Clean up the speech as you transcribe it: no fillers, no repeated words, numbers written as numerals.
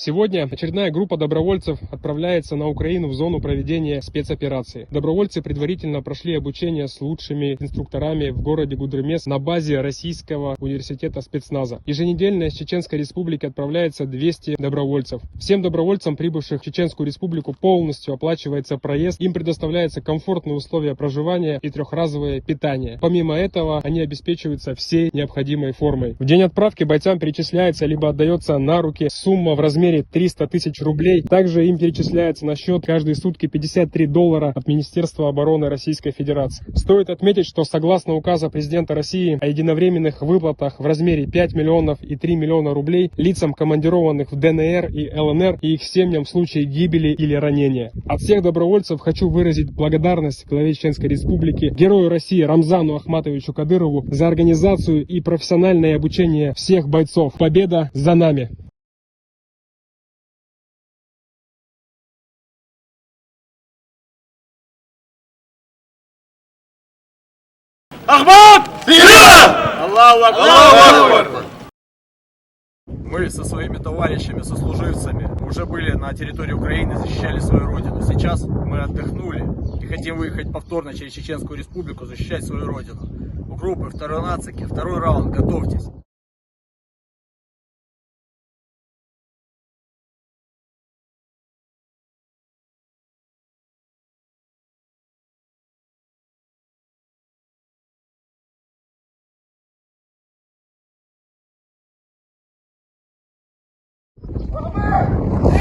Сегодня очередная группа добровольцев отправляется на Украину в зону проведения спецоперации. Добровольцы предварительно прошли обучение с лучшими инструкторами в городе Гудермес на базе Российского университета спецназа. Еженедельно из Чеченской Республики отправляется 200 добровольцев. Всем добровольцам, прибывших в Чеченскую Республику, полностью оплачивается проезд, им предоставляются комфортные условия проживания и трехразовое питание. Помимо этого, они обеспечиваются всей необходимой формой. В день отправки бойцам перечисляется либо отдается на руки сумма в размере 300 тысяч рублей. Также им перечисляется на счет каждые сутки $53 от Министерства обороны Российской Федерации. Стоит отметить, что согласно указа президента России о единовременных выплатах в размере 5 миллионов и 3 миллиона рублей лицам, командированных в ДНР и ЛНР, и их семьям в случае гибели или ранения. От всех добровольцев хочу выразить благодарность главе Чеченской Республики, герою России Рамзану Ахматовичу Кадырову за организацию и профессиональное обучение всех бойцов. Победа за нами! Ахмат! Аллаху Акбар! Мы со своими товарищами, сослуживцами уже были на территории Украины, защищали свою родину. Сейчас мы отдохнули и хотим выехать повторно через Чеченскую Республику, защищать свою родину. У группы второй нацики, второй раунд, готовьтесь. Ахмат!